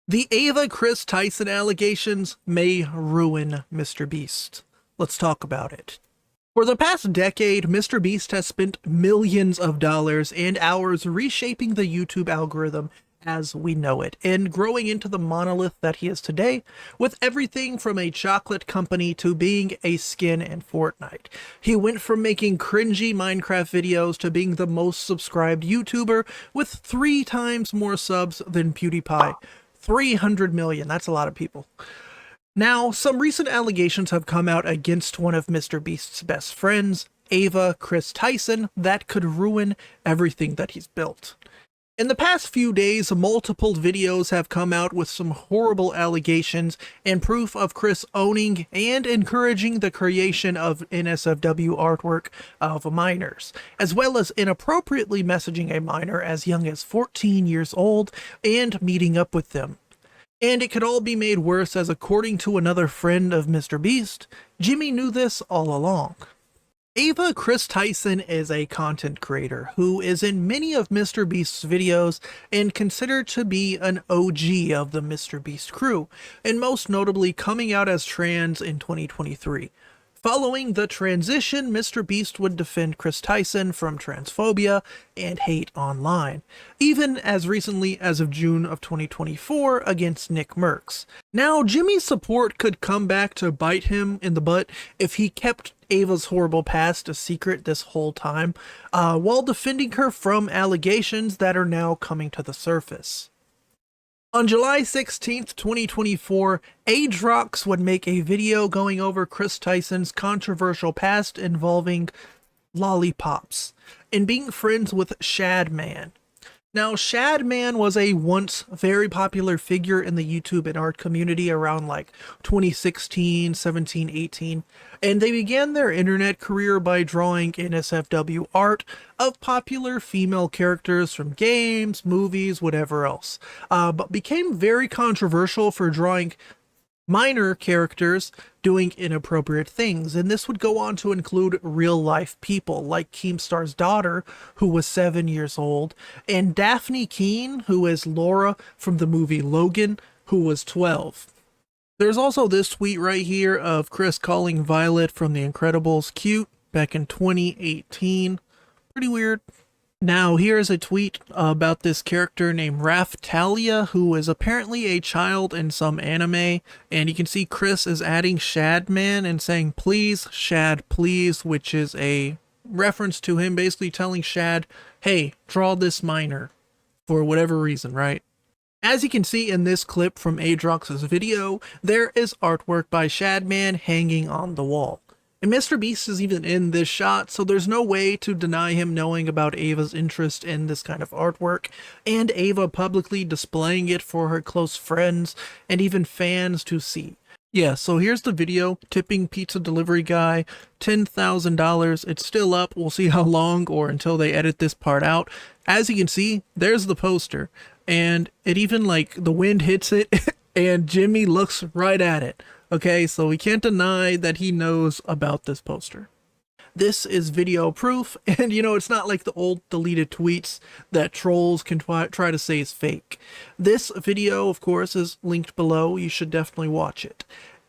The Ava Kris Tyson allegations may ruin MrBeast. Let's talk about it. For the past decade, MrBeast has spent millions of dollars and hours reshaping the YouTube algorithm as we know it, and growing into the monolith that he is today, with everything from a chocolate company to being a skin in Fortnite. He went from making cringy Minecraft videos to being the most subscribed YouTuber with 3 times more subs than PewDiePie. 300 million, that's a lot of people. Now, some recent allegations have come out against one of MrBeast's best friends, Ava Kris Tyson, that could ruin everything that he's built. In the past few days, multiple videos have come out with some horrible allegations and proof of Kris owning and encouraging the creation of NSFW artwork of minors, as well as inappropriately messaging a minor as young as 14 years old and meeting up with them. And it could all be made worse as, according to another friend of MrBeast, Jimmy knew this all along. Ava Kris Tyson is a content creator who is in many of MrBeast's videos and considered to be an OG of the MrBeast crew, and most notably coming out as trans in 2023. Following the transition, MrBeast would defend Kris Tyson from transphobia and hate online, even as recently as of June of 2024 against Nick Merckx. Now, Jimmy's support could come back to bite him in the butt if he kept Ava's horrible past a secret this whole time, while defending her from allegations that are now coming to the surface. On July 16th, 2024, Ardox would make a video going over Kris Tyson's controversial past involving lollipops and being friends with Shadman. Now, Shadman was a once very popular figure in the YouTube and art community around like 2016, 17, 18, and they began their internet career by drawing NSFW art of popular female characters from games, movies, whatever else, but became very controversial for drawing minor characters doing inappropriate things, and this would go on to include real-life people like Keemstar's daughter, who was 7 years old, and Daphne Keene, who is Laura from the movie Logan, who was 12. There's also this tweet right here of Kris calling Violet from The Incredibles cute back in 2018. Pretty weird. Now, here's a tweet about this character named Raftalia, who is apparently a child in some anime, and you can see Kris is adding Shadman and saying, "Please, Shad, please," which is a reference to him basically telling Shad, hey, draw this minor, for whatever reason, right? As you can see in this clip from Ardox's video, there is artwork by Shadman hanging on the wall. And MrBeast is even in this shot, so there's no way to deny him knowing about Ava's interest in this kind of artwork, and Ava publicly displaying it for her close friends and even fans to see. Yeah, so here's the video, tipping pizza delivery guy, $10,000, it's still up, we'll see how long or until they edit this part out. As you can see, there's the poster, and it even like, the wind hits it, and Jimmy looks right at it. Okay, so we can't deny that he knows about this poster. This is video proof, and you know, it's not like the old deleted tweets that trolls can try to say is fake. This video, of course, is linked below. You should definitely watch it.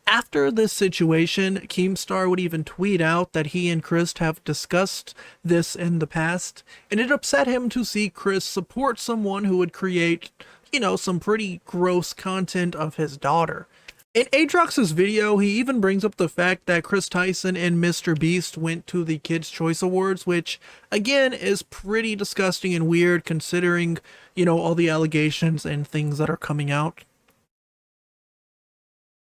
After this situation, Keemstar would even tweet out that he and Kris have discussed this in the past, and it upset him to see Kris support someone who would create, you know, some pretty gross content of his daughter. In Ardox's video, he even brings up the fact that Kris Tyson and MrBeast went to the Kids' Choice Awards, which, again, is pretty disgusting and weird considering, you know, all the allegations and things that are coming out.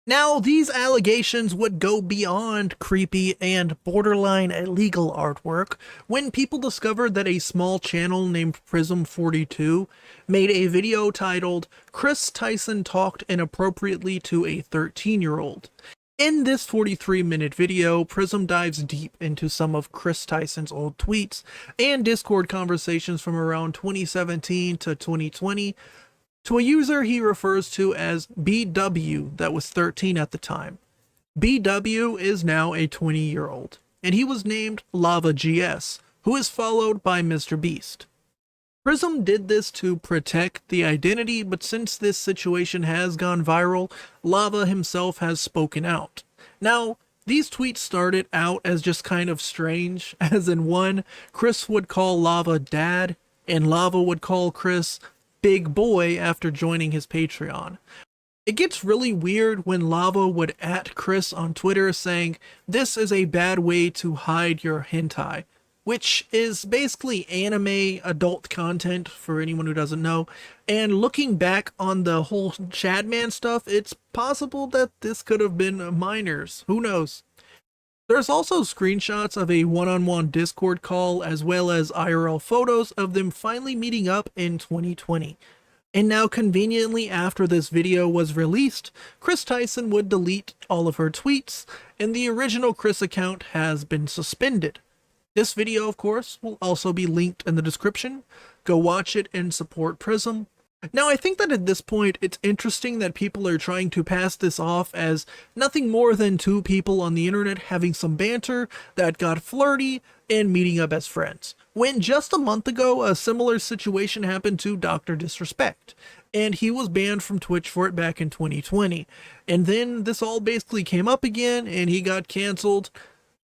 Now, these allegations would go beyond creepy and borderline illegal artwork when people discovered that a small channel named Prism42 made a video titled "Kris Tyson Talked Inappropriately to a 13-Year-Old." In this 43-minute video, Prism dives deep into some of Kris Tyson's old tweets and Discord conversations from around 2017 to 2020, to a user he refers to as BW that was 13 at the time. BW is now a 20-year-old, and he was named LavaGS, who is followed by MrBeast. Prism did this to protect the identity, but since this situation has gone viral, Lava himself has spoken out. Now, these tweets started out as just kind of strange, as in one, Kris would call Lava dad, and Lava would call Kris big boy after joining his Patreon. It gets really weird when Lava would @ Kris on Twitter saying, "This is a bad way to hide your hentai," which is basically anime adult content for anyone who doesn't know. And looking back on the whole Shadman stuff, it's possible that this could have been minors. Who knows? There's also screenshots of a one-on-one Discord call as well as IRL photos of them finally meeting up in 2020. And now conveniently after this video was released, Kris Tyson would delete all of her tweets, and the original Kris account has been suspended. This video, of course, will also be linked in the description. Go watch it and support Prism. Now, I think that at this point, it's interesting that people are trying to pass this off as nothing more than two people on the internet having some banter that got flirty and meeting up as friends. When just a month ago, a similar situation happened to DrDisrespect, and he was banned from Twitch for it back in 2020. And then this all basically came up again, and he got canceled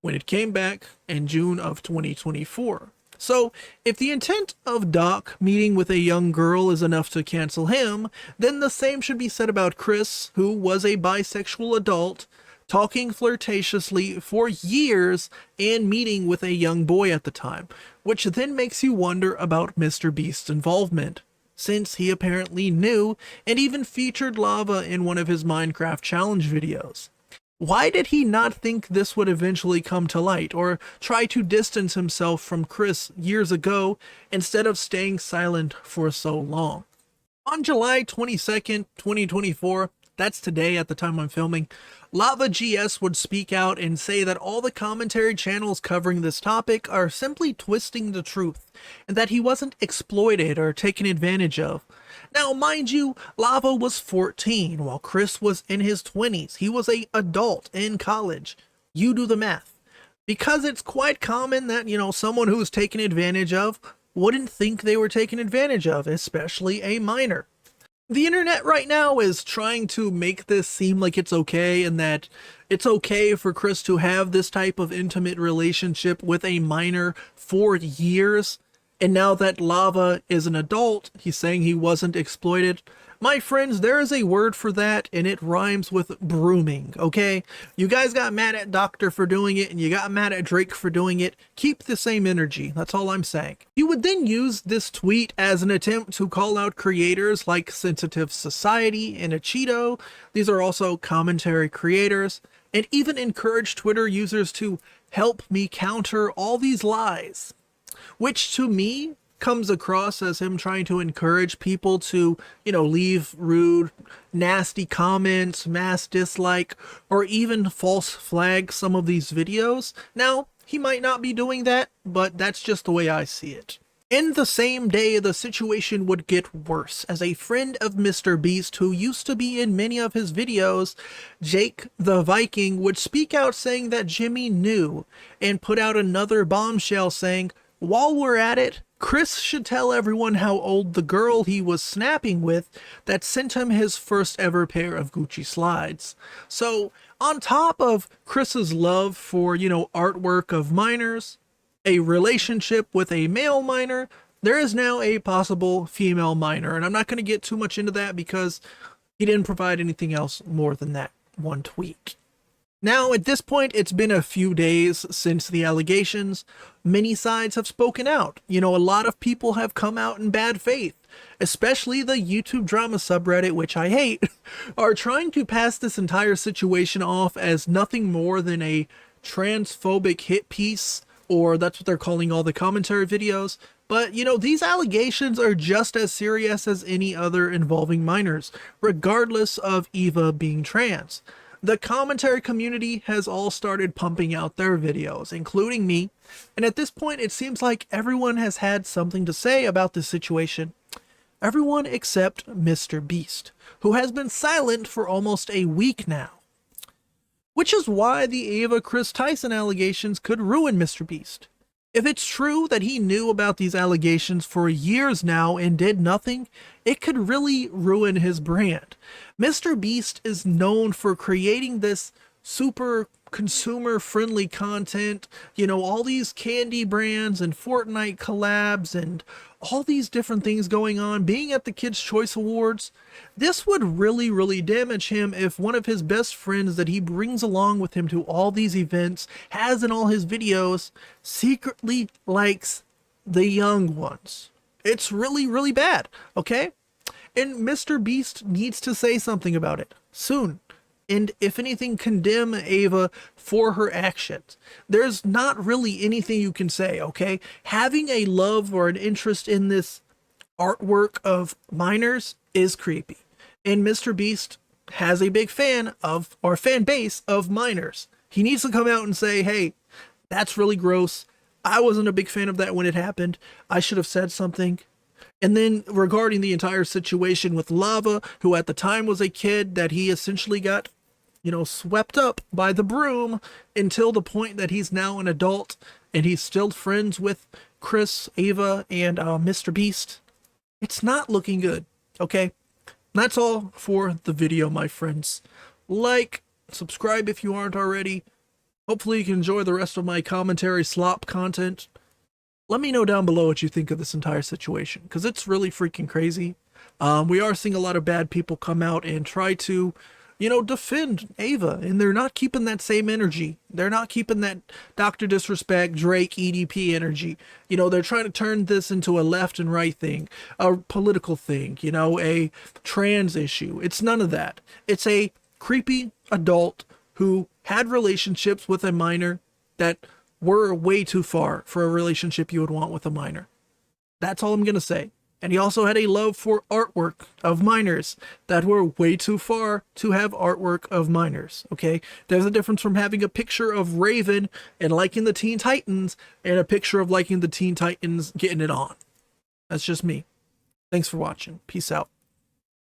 when it came back in June of 2024. So, if the intent of Doc meeting with a young girl is enough to cancel him, then the same should be said about Kris, who was a bisexual adult, talking flirtatiously for years and meeting with a young boy at the time, which then makes you wonder about MrBeast's involvement, since he apparently knew and even featured Lava in one of his Minecraft challenge videos. Why did he not think this would eventually come to light, or try to distance himself from Kris years ago instead of staying silent for so long? On July 22nd, 2024, that's today at the time I'm filming, LavaGS would speak out and say that all the commentary channels covering this topic are simply twisting the truth, and that he wasn't exploited or taken advantage of. Now, mind you, Lava was 14 while Kris was in his 20s. He was an adult in college. You do the math. Because it's quite common that, someone who's taken advantage of wouldn't think they were taken advantage of, especially a minor. The internet right now is trying to make this seem like it's okay, and that it's okay for Kris to have this type of intimate relationship with a minor for years. And now that Lava is an adult, he's saying he wasn't exploited. My friends, there is a word for that, and it rhymes with brooming, okay? You guys got mad at Doctor for doing it, and you got mad at Drake for doing it. Keep the same energy. That's all I'm saying. You would then use this tweet as an attempt to call out creators like Sensitive Society and Acheeto. These are also commentary creators, and even encourage Twitter users to help me counter all these lies. Which to me comes across as him trying to encourage people to, leave rude, nasty comments, mass dislike, or even false flag some of these videos. Now, he might not be doing that, but that's just the way I see it. In the same day, the situation would get worse, as a friend of MrBeast who used to be in many of his videos, Jake the Viking, would speak out saying that Jimmy knew, and put out another bombshell saying, "While we're at it, Kris should tell everyone how old the girl he was snapping with that sent him his first ever pair of Gucci slides." So, on top of Kris's love for, artwork of minors, a relationship with a male minor, there is now a possible female minor. And I'm not going to get too much into that because he didn't provide anything else more than that one tweet. Now, at this point, it's been a few days since the allegations. Many sides have spoken out. A lot of people have come out in bad faith, especially the YouTube drama subreddit, which I hate, are trying to pass this entire situation off as nothing more than a transphobic hit piece, or that's what they're calling all the commentary videos. But, these allegations are just as serious as any other involving minors, regardless of Eva being trans. The commentary community has all started pumping out their videos, including me, and at this point it seems like everyone has had something to say about this situation. Everyone except MrBeast, who has been silent for almost a week now. Which is why the Kris Tyson allegations could ruin MrBeast. If it's true that he knew about these allegations for years now and did nothing, it could really ruin his brand. MrBeast is known for creating this super consumer friendly content, all these candy brands and Fortnite collabs and all these different things going on, being at the Kids' Choice Awards. This would really, really damage him if one of his best friends that he brings along with him to all these events, has in all his videos, secretly likes the young ones. It's really, really bad, okay? And MrBeast needs to say something about it soon. And if anything, condemn Ava for her actions. There's not really anything you can say, okay? Having a love or an interest in this artwork of minors is creepy. And MrBeast has a big fan of, or fan base of, minors. He needs to come out and say, hey, that's really gross. I wasn't a big fan of that when it happened. I should have said something. And then regarding the entire situation with Lava, who at the time was a kid that he essentially got swept up by the broom until the point that he's now an adult and he's still friends with Kris, Ava, and MrBeast. It's not looking good, okay? That's all for the video, my friends. Like, subscribe if you aren't already. Hopefully you can enjoy the rest of my commentary slop content. Let me know down below what you think of this entire situation, because it's really freaking crazy. We are seeing a lot of bad people come out and try to defend Ava, and they're not keeping that same energy. They're not keeping that DrDisrespect, Drake, EDP energy. They're trying to turn this into a left and right thing, a political thing, a trans issue. It's none of that. It's a creepy adult who had relationships with a minor that were way too far for a relationship you would want with a minor. That's all I'm going to say. And he also had a love for artwork of minors that were way too far to have artwork of minors, okay? There's a difference from having a picture of Raven and liking the Teen Titans and a picture of liking the Teen Titans getting it on. That's just me. Thanks for watching. Peace out.